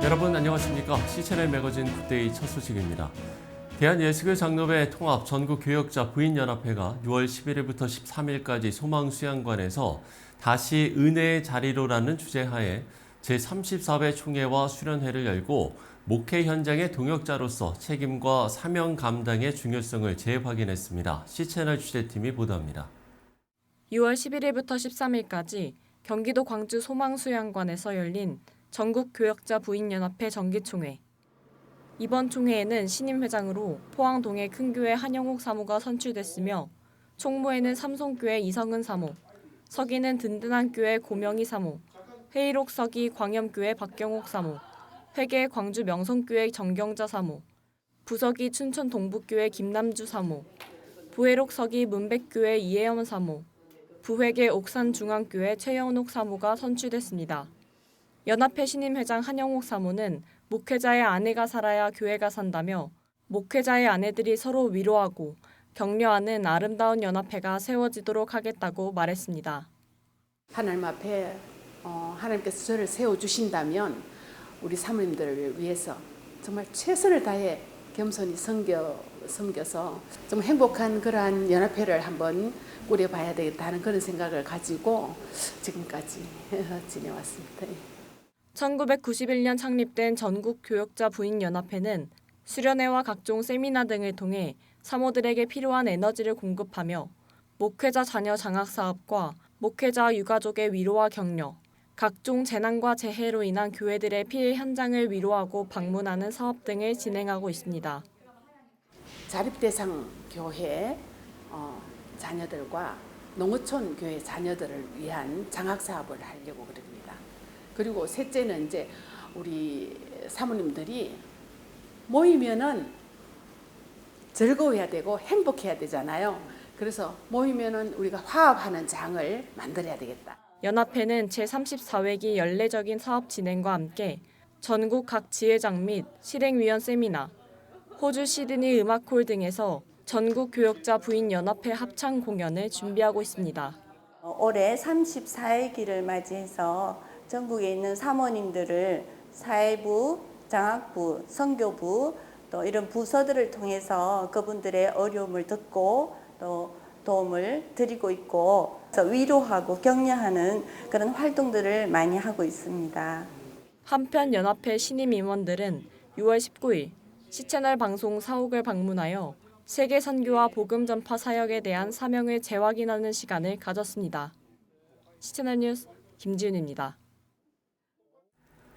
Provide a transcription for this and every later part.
여러분 안녕하십니까? C채널 매거진 굿데이 첫 소식입니다. 대한예수교 장로회 통합 전국교역자 부인연합회가 6월 11일부터 13일까지 소망수양관에서 다시 은혜의 자리로라는 주제하에 제34회 총회와 수련회를 열고 목회 현장의 동역자로서 책임과 사명 감당의 중요성을 재확인했습니다. C채널 취재팀이 보도합니다. 6월 11일부터 13일까지 경기도 광주 소망수양관에서 열린 전국교역자 부인연합회 정기총회. 이번 총회에는 신임회장으로 포항동의 큰교회 한영옥 사모가 선출됐으며 총무에는 삼송교회 이성은 사모, 서기는 든든한교회 고명희 사모, 회의록 서기 광염교회 박경옥 사모, 회계 광주 명성교회 정경자 사모, 부서기 춘천 동북교회 김남주 사모, 부회록 서기 문백교회 이혜연 사모, 부회계 옥산중앙교회 최영옥 사모가 선출됐습니다. 연합회 신임회장 한영옥 사모는 목회자의 아내가 살아야 교회가 산다며 목회자의 아내들이 서로 위로하고 격려하는 아름다운 연합회가 세워지도록 하겠다고 말했습니다. 하나님 앞에 하나님께서 저를 세워주신다면 우리 사모님들을 위해서 정말 최선을 다해 겸손히 섬겨서 좀 행복한 그러한 연합회를 한번 꾸려봐야 되겠다는 그런 생각을 가지고 지금까지 지내왔습니다. 1991년 창립된 전국교역자 부인연합회는 수련회와 각종 세미나 등을 통해 사모들에게 필요한 에너지를 공급하며 목회자 자녀 장학 사업과 목회자 유가족의 위로와 격려, 각종 재난과 재해로 인한 교회들의 피해 현장을 위로하고 방문하는 사업 등을 진행하고 있습니다. 자립대상 교회 자녀들과 농어촌 교회 자녀들을 위한 장학 사업을 하려고 그럽니다. 그리고 셋째는 이제 우리 사모님들이 모이면은 즐거워야 되고 행복해야 되잖아요. 그래서 모이면은 우리가 화합하는 장을 만들어야 되겠다. 연합회는 제34회기 연례적인 사업 진행과 함께 전국 각 지회장 및 실행위원 세미나, 호주 시드니 음악홀 등에서 전국교역자 부인연합회 합창 공연을 준비하고 있습니다. 올해 34회기를 맞이해서 전국에 있는 사모님들을 사회부, 장학부, 선교부 또 이런 부서들을 통해서 그분들의 어려움을 듣고 또 도움을 드리고 있고 위로하고 격려하는 그런 활동들을 많이 하고 있습니다. 한편 연합회 신임 임원들은 6월 19일 C채널 방송 사옥을 방문하여 세계 선교와 복음 전파 사역에 대한 사명을 재확인하는 시간을 가졌습니다. C채널 뉴스 김지윤입니다.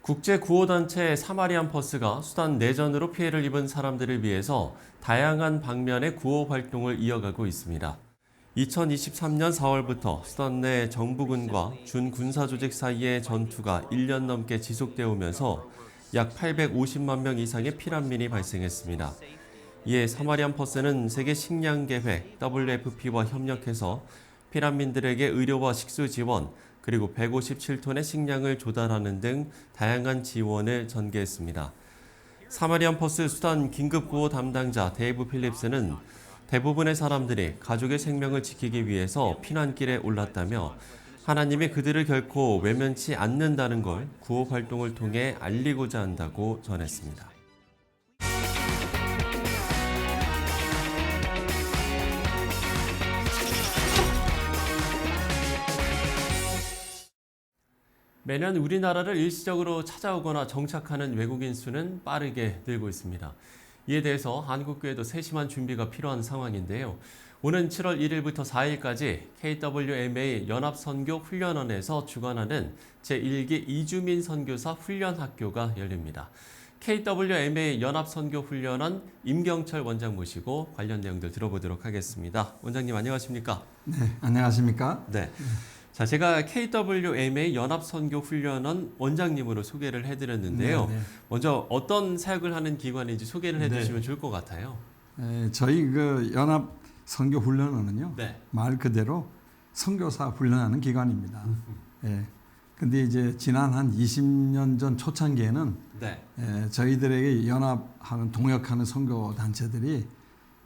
국제구호단체 사마리안 퍼스가 수단 내전으로 피해를 입은 사람들을 위해서 다양한 방면의 구호 활동을 이어가고 있습니다. 2023년 4월부터 수단 내 정부군과 준군사조직 사이의 전투가 1년 넘게 지속되어 오면서 약 850만 명 이상의 피난민이 발생했습니다. 이에 사마리안 퍼스는 세계식량계획 WFP와 협력해서 피난민들에게 의료와 식수 지원, 그리고 157톤의 식량을 조달하는 등 다양한 지원을 전개했습니다. 사마리안 퍼스 수단 긴급구호 담당자 데이브 필립스는 대부분의 사람들이 가족의 생명을 지키기 위해서 피난길에 올랐다며 하나님이 그들을 결코 외면치 않는다는 걸 구호 활동을 통해 알리고자 한다고 전했습니다. 매년 우리나라를 일시적으로 찾아오거나 정착하는 외국인 수는 빠르게 늘고 있습니다. 이에 대해서 한국교회도 세심한 준비가 필요한 상황인데요. 오는 7월 1일부터 4일까지 KWMA 연합선교훈련원에서 주관하는 제1기 이주민 선교사 훈련학교가 열립니다. KWMA 연합선교훈련원 임경철 원장 모시고 관련 내용들 들어보도록 하겠습니다. 원장님 안녕하십니까? 네, 안녕하십니까? 네. 자, 제가 KWMA 연합선교훈련원 원장님으로 소개를 해드렸는데요. 네. 먼저 어떤 사역을 하는 기관인지 소개를 해주시면 좋을 것 같아요. 저희 그 연합선교훈련원은요, 네. 말 그대로 선교사 훈련하는 기관입니다. 근데 이제 지난 한 20년 전 초창기에는 네. 저희들에게 연합하는 동역하는 선교 단체들이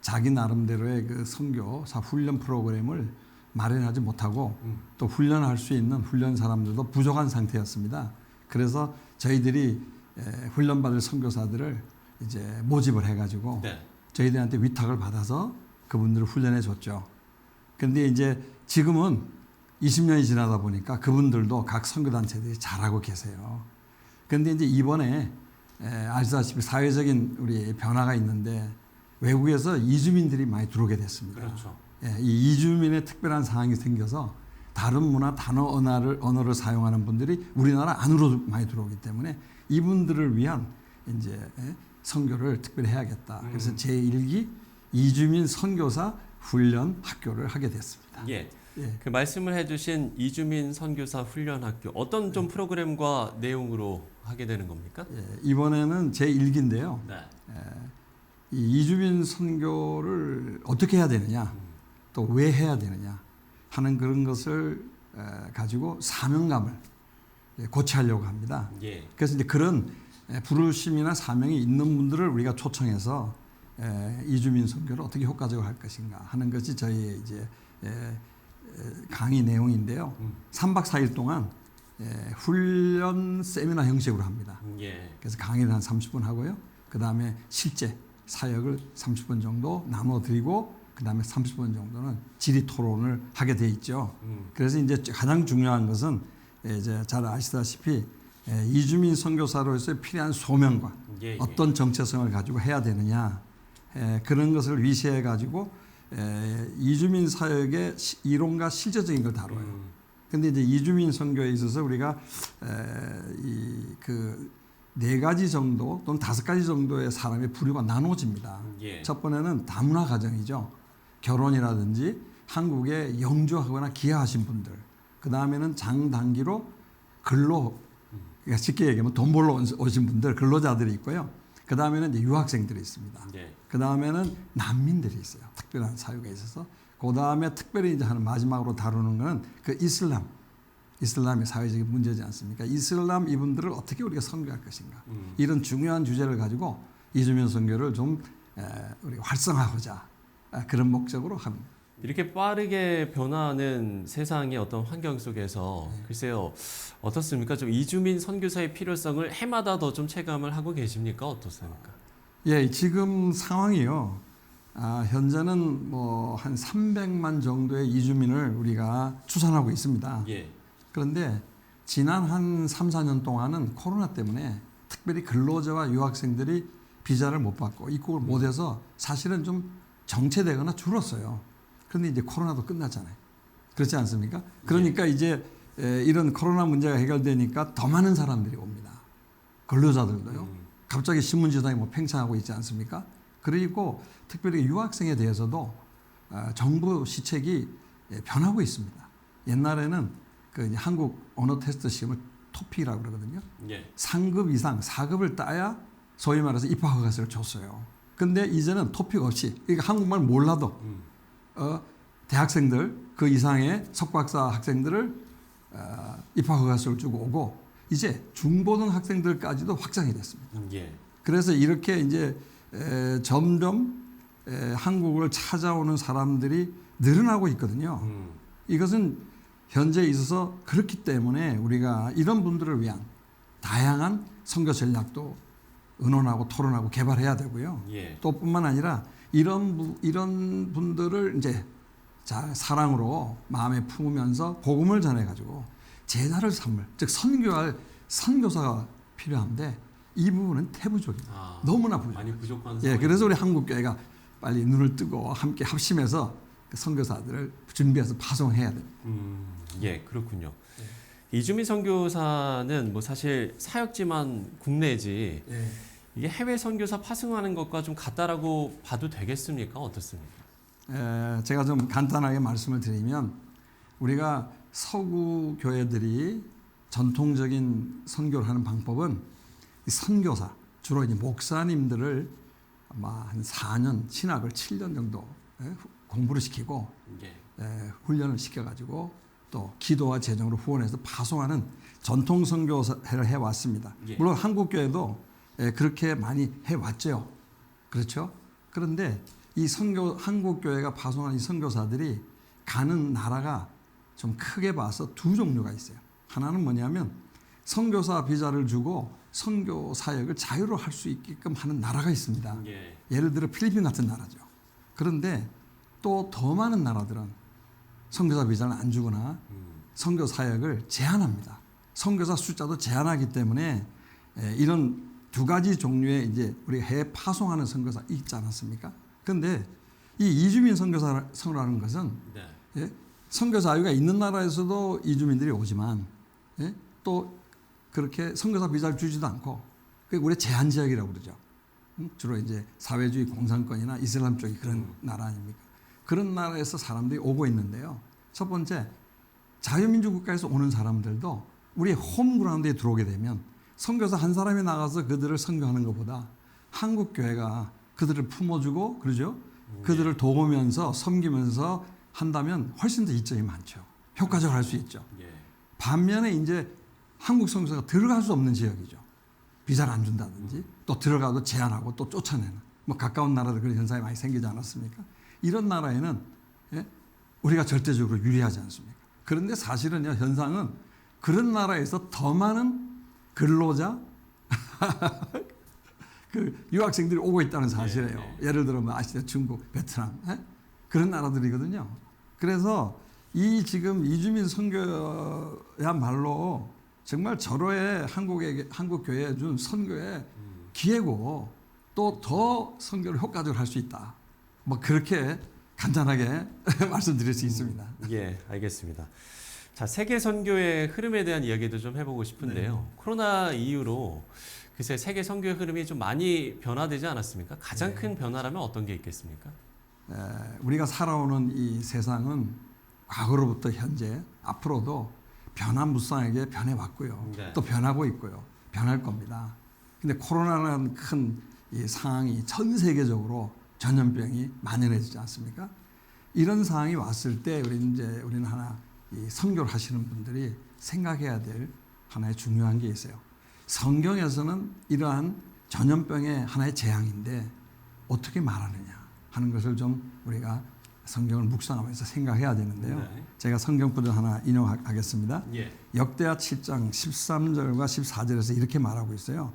자기 나름대로의 그 선교사 훈련 프로그램을 마련하지 못하고 또 훈련할 수 있는 훈련 사람들도 부족한 상태였습니다. 그래서 저희들이 훈련받을 선교사들을 이제 모집을 해가지고 네. 저희들한테 위탁을 받아서 그분들을 훈련해 줬죠. 근데 이제 지금은 20년이 지나다 보니까 그분들도 각 선교단체들이 잘하고 계세요. 근데 이제 이번에 아시다시피 사회적인 우리 변화가 있는데 외국에서 이주민들이 많이 들어오게 됐습니다. 그렇죠. 이 이주민의 특별한 상황이 생겨서 다른 문화, 단어, 언어를 사용하는 분들이 우리나라 안으로 많이 들어오기 때문에 이분들을 위한 이제 선교를 특별히 해야겠다. 그래서 제1기 이주민 선교사 훈련 학교를 하게 됐습니다. 예. 예. 그 말씀을 해주신 이주민 선교사 훈련 학교 어떤 좀 프로그램과 내용으로 하게 되는 겁니까? 예, 이번에는 제1기인데요. 네. 이 이주민 선교를 어떻게 해야 되느냐, 또 왜 해야 되느냐 하는 그런 것을 가지고 사명감을 고취하려고 합니다. 예. 그래서 이제 그런 부르심이나 사명이 있는 분들을 우리가 초청해서 이주민 선교를 어떻게 효과적으로 할 것인가 하는 것이 저희의 이제 강의 내용인데요. 3박 4일 동안 훈련 세미나 형식으로 합니다. 예. 그래서 강의를 한 30분 하고요. 그 다음에 실제 사역을 30분 정도 나눠드리고 그 다음에 30분 정도는 질의 토론을 하게 돼 있죠. 그래서 이제 가장 중요한 것은 이제 잘 아시다시피 이주민 선교사로서 필요한 소명과 예, 예. 어떤 정체성을 가지고 해야 되느냐 그런 것을 위시해 가지고 이주민 사역의 이론과 실제적인 걸 다뤄요. 근데 이제 이주민 선교에 있어서 우리가 그 4가지 정도 또는 5가지 정도의 사람의 부류가 나눠집니다. 예. 첫 번째는 다문화 가정이죠. 결혼이라든지 한국에 영주하거나 기하하신 분들. 그 다음에는 장단기로 근로, 그러니까 쉽게 얘기하면 돈 벌러 오신 분들, 근로자들이 있고요. 그 다음에는 이제 유학생들이 있습니다. 예. 그 다음에는 난민들이 있어요. 특별한 사유가 있어서. 그 다음에 특별히 이제 하는 마지막으로 다루는 것은 그 이슬람의 사회적인 문제지 않습니까? 이슬람 이분들을 어떻게 우리가 선교할 것인가. 이런 중요한 주제를 가지고 이주민 선교를 좀 우리가 활성화하고자 그런 목적으로 합니다. 이렇게 빠르게 변화하는 세상의 어떤 환경 속에서 글쎄요 어떻습니까? 좀 이주민 선교사의 필요성을 해마다 더 좀 체감을 하고 계십니까? 어떻습니까? 예, 지금 상황이요. 현재는 뭐 한 300만 정도의 이주민을 우리가 추산하고 있습니다. 예. 그런데 지난 한 3, 4년 동안은 코로나 때문에 특별히 근로자와 유학생들이 비자를 못 받고 입국을 못 해서 사실은 좀 정체되거나 줄었어요. 그런데 이제 코로나도 끝났잖아요. 그렇지 않습니까? 그러니까 이제 이런 코로나 문제가 해결되니까 더 많은 사람들이 옵니다. 근로자들도요. 갑자기 신문지상에 뭐 팽창하고 있지 않습니까? 그리고 특별히 유학생에 대해서도 정부 시책이 변하고 있습니다. 옛날에는 그 이제 한국 언어 테스트 시험을 토픽이라고 그러거든요. 예. 3급 이상 4급을 따야 소위 말해서 입학 허가서를 줬어요. 근데 이제는 토픽 없이 그러니까 한국말 몰라도 대학생들 그 이상의 석박사 학생들을 입학 허가서를 주고 오고 이제 중고등 학생들까지도 확장이 됐습니다. 예. 그래서 이렇게 이제 점점 한국을 찾아오는 사람들이 늘어나고 있거든요. 이것은 현재에 있어서 그렇기 때문에 우리가 이런 분들을 위한 다양한 선교 전략도 의논하고 토론하고 개발해야 되고요. 예. 또 뿐만 아니라 이런 분들을 이제 잘 사랑으로 마음에 품으면서 복음을 전해가지고 제자를 삼을 즉 선교할 선교사가 필요한데 이 부분은 태부족입니다. 너무나 부족. 많이 부족한 예, 상황이 그래서 우리 한국교회가 빨리 눈을 뜨고 함께 합심해서 그 선교사들을 준비해서 파송해야 됩니다. 예, 그렇군요. 이주민 선교사는 뭐 사실 사역지만 국내지 이게 해외 선교사 파송하는 것과 좀 같다라고 봐도 되겠습니까? 어떻습니까? 제가 좀 간단하게 말씀을 드리면 우리가 서구 교회들이 전통적인 선교를 하는 방법은 이 선교사 주로 이제 목사님들을 아마 한 4년 신학을 7년 정도 공부를 시키고 훈련을 시켜가지고 또 기도와 재정으로 후원해서 파송하는 전통 선교사를 해왔습니다. 예. 물론 한국 교회도 그렇게 많이 해왔죠. 그렇죠? 그런데 이 한국 교회가 파송하는 이 선교사들이 가는 나라가 좀 크게 봐서 두 종류가 있어요. 하나는 뭐냐면 선교사 비자를 주고 선교 사역을 자유로 할 수 있게끔 하는 나라가 있습니다. 예. 예를 들어 필리핀 같은 나라죠. 그런데 또 더 많은 나라들은 선교사 비자를 안 주거나 선교 사역을 제한합니다. 선교사 숫자도 제한하기 때문에 이런 두 가지 종류의 이제 우리가 해외 파송하는 선교사 있지 않았습니까? 그런데 이 이주민 선교사라는 것은 네. 예? 선교 자유가 있는 나라에서도 이주민들이 오지만 예? 또 그렇게 선교사 비자를 주지도 않고 그게 우리 제한 지역이라고 그러죠. 주로 이제 사회주의 공산권이나 이슬람 쪽이 그런 나라 아닙니까? 그런 나라에서 사람들이 오고 있는데요. 첫 번째, 자유민주 국가에서 오는 사람들도 우리 홈그라운드에 들어오게 되면 선교사 한 사람이 나가서 그들을 선교하는 것보다 한국 교회가 그들을 품어주고 그러죠. 그들을 도우면서 섬기면서 한다면 훨씬 더 이점이 많죠. 효과적으로 할 수 있죠. 예. 반면에 이제 한국 선교사가 들어갈 수 없는 지역이죠. 비자를 안 준다든지 또 들어가도 제한하고 또 쫓아내는 뭐 가까운 나라들 그런 현상이 많이 생기지 않았습니까? 이런 나라에는 예? 우리가 절대적으로 유리하지 않습니까? 그런데 사실은 현상은 그런 나라에서 더 많은 근로자 그 유학생들이 오고 있다는 사실이에요. 예를 들어 뭐 아시죠? 중국, 베트남 예? 그런 나라들이거든요. 그래서 이 지금 이주민 선교야말로 정말 절호의 한국 교회에 준 선교의 기회고 또 더 선교를 효과적으로 할 수 있다. 뭐 그렇게 간단하게 말씀드릴 수 있습니다. 예, 알겠습니다. 자, 세계 선교의 흐름에 대한 이야기도 좀 해보고 싶은데요. 코로나 이후로 글쎄 세계 선교의 흐름이 좀 많이 변화되지 않았습니까? 가장 큰 변화라면 어떤 게 있겠습니까? 우리가 살아오는 이 세상은 과거로부터 현재 앞으로도 변화무쌍하게 변해왔고요. 네. 또 변하고 있고요. 변할 겁니다. 근데 코로나라는 큰 이 상황이 전 세계적으로 전염병이 만연해지지 않습니까? 이런 상황이 왔을 때 우리는 하나 이 선교를 하시는 분들이 생각해야 될 하나의 중요한 게 있어요. 성경에서는 이러한 전염병의 하나의 재앙인데 어떻게 말하느냐 하는 것을 좀 우리가 성경을 묵상하면서 생각해야 되는데요. 네. 제가 성경 구절 하나 인용하겠습니다. 예. 역대하 7장 13절과 14절에서 이렇게 말하고 있어요.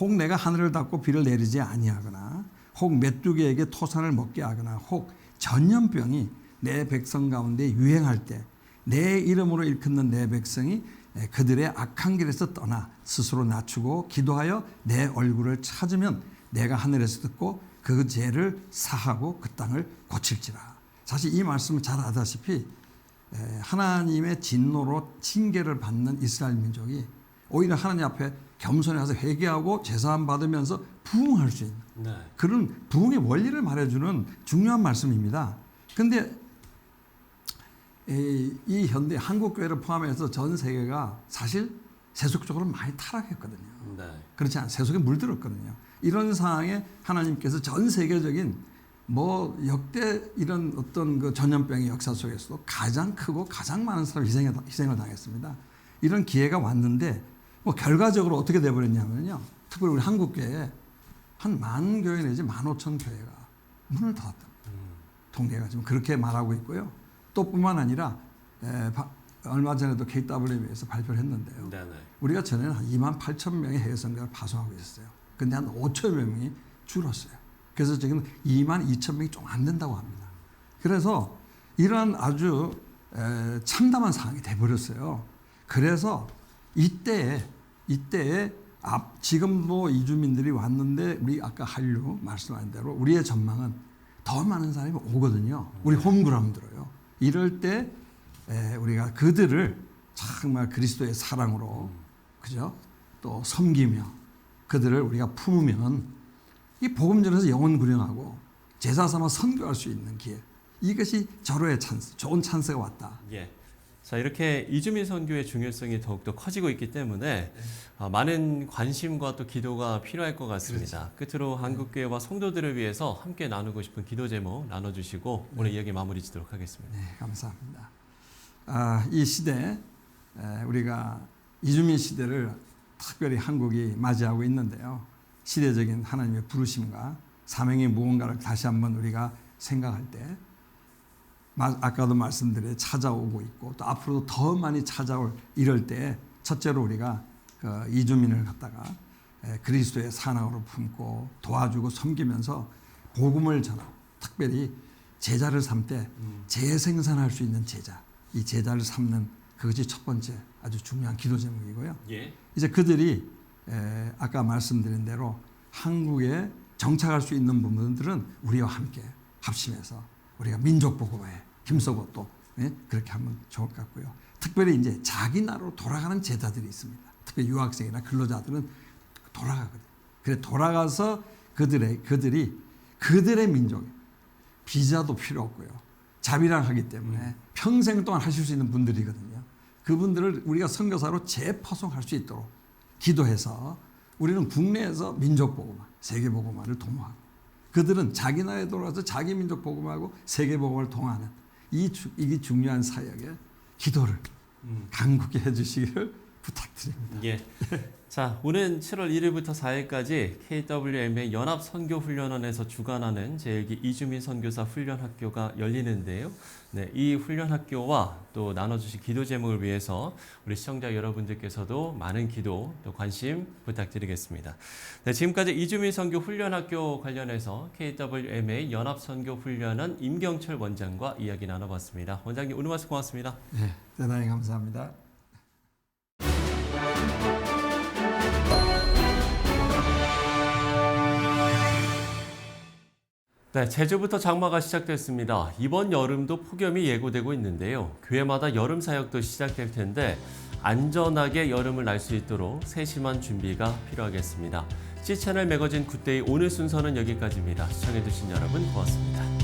혹 내가 하늘을 닫고 비를 내리지 아니하거나 혹 메뚜기에게 토산을 먹게 하거나 혹 전염병이 내 백성 가운데 유행할 때 내 이름으로 일컫는 내 백성이 그들의 악한 길에서 떠나 스스로 낮추고 기도하여 내 얼굴을 찾으면 내가 하늘에서 듣고 그 죄를 사하고 그 땅을 고칠지라. 사실 이 말씀은 잘 아다시피 하나님의 진노로 징계를 받는 이스라엘 민족이 오히려 하나님 앞에 겸손히 가서 회개하고 제사함 받으면서 부흥할 수 있는 그런 부흥의 원리를 말해주는 중요한 말씀입니다. 그런데 이 현대 한국 교회를 포함해서 전 세계가 사실 세속적으로 많이 타락했거든요. 그렇지 않아요. 세속에 물들었거든요. 이런 상황에 하나님께서 전 세계적인 뭐 역대 이런 어떤 그 전염병의 역사 속에서도 가장 크고 가장 많은 사람이 희생을 당했습니다. 이런 기회가 왔는데 뭐 결과적으로 어떻게 돼버렸냐면요. 특별히 우리 한국 교회에 한 10,000교회 내지 15,000교회가 문을 닫았다. 통계가 지금 그렇게 말하고 있고요. 또 뿐만 아니라 얼마 전에도 KW에서 발표를 했는데요. 우리가 전에는 한 28,000명의 해외 선교를 파송하고 있었어요. 근데 한 5,000여 명이 줄었어요. 그래서 지금 22,000명이 좀 안 된다고 합니다. 그래서 이러한 아주 참담한 상황이 돼버렸어요. 그래서 이때에 지금도 이주민들이 왔는데 우리 아까 한류 말씀하신 대로 우리의 전망은 더 많은 사람이 오거든요. 우리 홈그라운드로요. 이럴 때 우리가 그들을 정말 그리스도의 사랑으로 그죠? 또 섬기며 그들을 우리가 품으면 이 복음전에서 영혼 구령하고 제사 삼아 선교할 수 있는 기회. 이것이 절호의 찬스, 좋은 찬스가 왔다. 예. 자, 이렇게 이주민 선교의 중요성이 더욱더 커지고 있기 때문에 많은 관심과 또 기도가 필요할 것 같습니다. 끝으로 한국교회와 성도들을 위해서 함께 나누고 싶은 기도 제목 나눠주시고 오늘 이야기 마무리 짓도록 하겠습니다. 네, 감사합니다. 이 시대 우리가 이주민 시대를 특별히 한국이 맞이하고 있는데요. 시대적인 하나님의 부르심과 사명의 무언가를 다시 한번 우리가 생각할 때 아까도 말씀드린 찾아오고 있고 또 앞으로도 더 많이 찾아올 이럴 때 첫째로 우리가 그 이주민을 갖다가 그리스도의 사랑으로 품고 도와주고 섬기면서 복음을 전하고 특별히 제자를 삼 때 재생산할 수 있는 제자, 이 제자를 삼는 그것이 첫 번째 아주 중요한 기도 제목이고요. 예. 이제 그들이 아까 말씀드린 대로 한국에 정착할 수 있는 부분들은 우리와 함께 합심해서 우리가 민족 복음에 힘써고 또 그렇게 하면 좋을 것 같고요. 특별히 이제 자기 나라로 돌아가는 제자들이 있습니다. 특히 유학생이나 근로자들은 돌아가거든요. 그래 돌아가서 그들이 그들의 민족 비자도 필요 없고요. 자비랑하기 때문에 평생 동안 하실 수 있는 분들이거든요. 그분들을 우리가 선교사로 재파송할 수 있도록 기도해서 우리는 국내에서 민족 복음화, 세계 복음화를 도모하고 그들은 자기 나라에 돌아가서 자기 민족 복음화하고 세계 복음화를 통하는 이게 중요한 사역에 기도를 간곡히 해주시기를 부탁드립니다. 예. 자, 오는 7월 1일부터 4일까지 KWM의 연합선교훈련원에서 주관하는 제1기 이주민 선교사 훈련학교가 열리는데요. 네, 이 훈련학교와 또 나눠주신 기도 제목을 위해서 우리 시청자 여러분들께서도 많은 기도 또 관심 부탁드리겠습니다. 네, 지금까지 이주민 선교 훈련학교 관련해서 KWM의 연합선교훈련원 임경철 원장과 이야기 나눠봤습니다. 원장님 오늘 말씀 고맙습니다. 네, 대단히 감사합니다. 네, 제주부터 장마가 시작됐습니다. 이번 여름도 폭염이 예고되고 있는데요. 교회마다 여름 사역도 시작될 텐데 안전하게 여름을 날 수 있도록 세심한 준비가 필요하겠습니다. C채널 매거진 굿데이 오늘 순서는 여기까지입니다. 시청해주신 여러분 고맙습니다.